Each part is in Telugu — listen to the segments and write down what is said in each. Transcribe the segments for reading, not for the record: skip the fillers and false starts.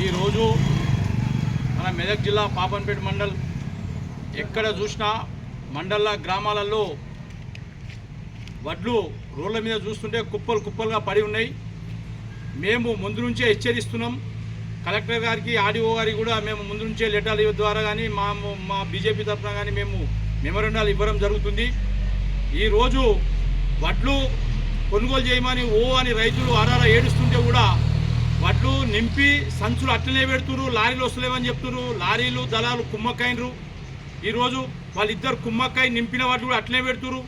ఈరోజు మన మెదక్ జిల్లా పాపన్పేట మండల్ ఎక్కడ చూసినా మండల గ్రామాలలో వడ్లు రోడ్ల మీద చూస్తుంటే కుప్పలు కుప్పలుగా పడి ఉన్నాయి. మేము ముందు నుంచే హెచ్చరిస్తున్నాం. కలెక్టర్ గారికి ఆర్డీఓ గారికి కూడా మేము ముందు నుంచే లెటర్ల ద్వారా కానీ మా బీజేపీ తరఫున కానీ మేము మెమోరాండాలు ఇవ్వడం జరుగుతుంది. ఈరోజు వడ్లు కొనుగోలు చేయమని అని రైతులు ఆరారా ఏడుస్తుంటే కూడా వడ్లు నింపి సంచులు అట్లనే పెడుతున్నారు. లారీలు వస్తలేవని చెప్తున్నారు. లారీలు దళాలు కుమ్మక్కైనరు. ఈరోజు వాళ్ళిద్దరు కుమ్మక్కై నింపిన వడ్లు కూడా అట్లనే పెడుతున్నారు.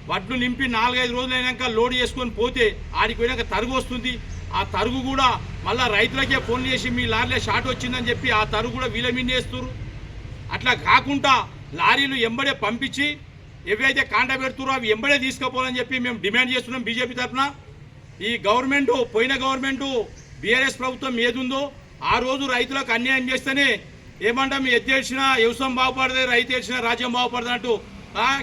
వడ్లు నింపి 4-5 రోజులు అయినాక లోడ్ చేసుకొని పోతే ఆడికి పోయినాక తరుగు వస్తుంది. ఆ తరుగు కూడా మళ్ళీ రైతులకే ఫోన్ చేసి మీ లారీలో షార్ట్ వచ్చిందని చెప్పి ఆ తరుగు కూడా వీళ్ళ మింగేస్తారు. అట్లా కాకుండా లారీలు ఎంబడే పంపించి ఏవైతే కాంట పెడుతురో అవి ఎంబడే తీసుకుపోవాలని చెప్పి మేము డిమాండ్ చేస్తున్నాం బీజేపీ తరఫున. ఈ గవర్నమెంటు పోయిన గవర్నమెంటు బీఆర్ఎస్ ప్రభుత్వం ఏదుందో ఆ రోజు రైతులకు అన్యాయం చేస్తేనే ఏమంటాం ఎద్దు ఏడ్చినా వ్యవసాయం బాగుపడదు, రైతు ఏడ్చినా రాజ్యం బాగుపడదు అంటూ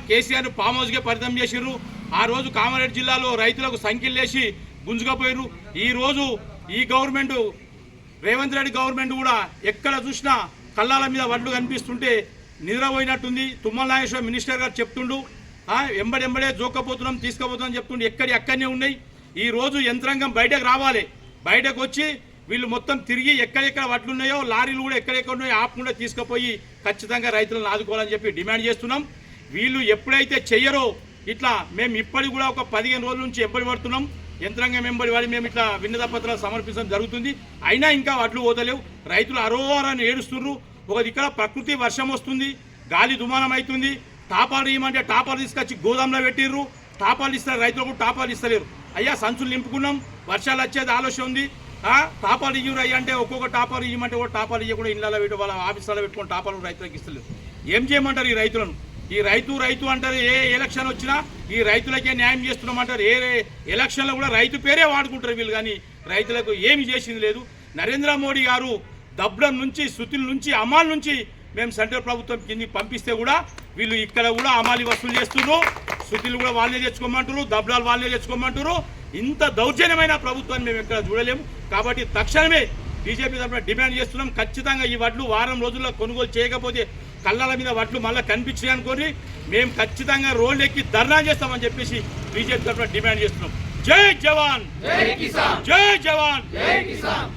కేసీఆర్ ఫామ్ హౌస్కే పరితం చేసిర్రు. ఆ రోజు కామారెడ్డి జిల్లాలో రైతులకు సంఖ్యలు వేసి గుంజుకపోయారు. ఈరోజు ఈ గవర్నమెంట్ రేవంత్ రెడ్డి గవర్నమెంట్ కూడా ఎక్కడ చూసినా కళ్ళాల మీద వడ్లు కనిపిస్తుంటే నిద్రపోయినట్టుంది. తుమ్మల నాగేశ్వర మినిస్టర్ గారు చెప్తుండు ఎంబడెంబడే జోక్కపోతున్నాం తీసుకుపోతున్నాం చెప్తుండే అక్కడనే ఉన్నాయి. ఈరోజు యంత్రాంగం బయటకు రావాలి. బయటకు వచ్చి వీళ్ళు మొత్తం తిరిగి ఎక్కడెక్కడ వడ్లు ఉన్నాయో లారీలు కూడా ఎక్కడెక్కడ ఉన్నాయో ఆపకుండా తీసుకుపోయి ఖచ్చితంగా రైతులను ఆదుకోవాలని చెప్పి డిమాండ్ చేస్తున్నాం. వీళ్ళు ఎప్పుడైతే చెయ్యరో ఇట్లా మేము ఇప్పటికి కూడా ఒక 15 రోజుల నుంచి ఎంబడి పడుతున్నాం. యంత్రాంగం ఎంబడి వాడి మేము ఇట్లా విన్నత పత్రాలు సమర్పించడం జరుగుతుంది. అయినా ఇంకా వడ్లు పోతలేవు. రైతులు అరోవారాన్ని ఏడుస్తున్నారు. ఒక ఇక్కడ ప్రకృతి వర్షం వస్తుంది, గాలి దుమానం అవుతుంది. టాపాలు ఇవ్వమంటే టాపాలు తీసుకొచ్చి గోదాంలో పెట్టిర్రు. టాపాలు ఇస్తారు, రైతులు కూడా టాపాలు ఇస్తలేరు. అయ్యా సంచులు నింపుకున్నాం, వర్షాలు వచ్చేది ఆలోచన ఉంది. టాపాలు ఇవ్వరు అయ్యా అంటే ఒక్కొక్క టాపాలు ఇవ్వమంటే కూడా టాపాలు ఇవ్వకుండా ఇళ్ళలో పెట్టి వాళ్ళ ఆఫీసులో పెట్టుకుని టాపాలు రైతులకు ఇస్తలేరు. ఏం చేయమంటారు ఈ రైతులను? ఈ రైతు అంటారు. ఏ ఎలక్షన్ వచ్చినా ఈ రైతులకే న్యాయం చేస్తున్నామంటారు. ఏ ఎలక్షన్లో కూడా రైతు పేరే వాడుకుంటారు వీళ్ళు, కానీ రైతులకు ఏమి చేసింది లేదు. నరేంద్ర మోడీ గారు దబ్డం నుంచి శృతుల నుంచి అమాల్ నుంచి మేము సెంట్రల్ ప్రభుత్వం కింది పంపిస్తే కూడా వీళ్ళు ఇక్కడ కూడా అమాలి వసూలు చేస్తున్నారు. శృతులు కూడా వాళ్ళే తెచ్చుకోమంటారు, దబ్డాలు వాళ్ళే తెచ్చుకోమంటారు. ఇంత దౌర్జన్యమైన ప్రభుత్వాన్ని మేము ఎక్కడ చూడలేము. కాబట్టి తక్షణమే బీజేపీ తరఫున డిమాండ్ చేస్తున్నాం. ఖచ్చితంగా ఈ వడ్లు వారం రోజుల్లో కొనుగోలు చేయకపోతే కళ్ళల మీద వడ్లు మళ్ళీ కనిపించాయి అనుకోని మేము ఖచ్చితంగా రోడ్లు ఎక్కి ధర్నా చేస్తామని చెప్పేసి బీజేపీ తరఫున డిమాండ్ చేస్తున్నాం. జై జవాన్, జై కిసాన్, జై జవాన్, జై కిసాన్.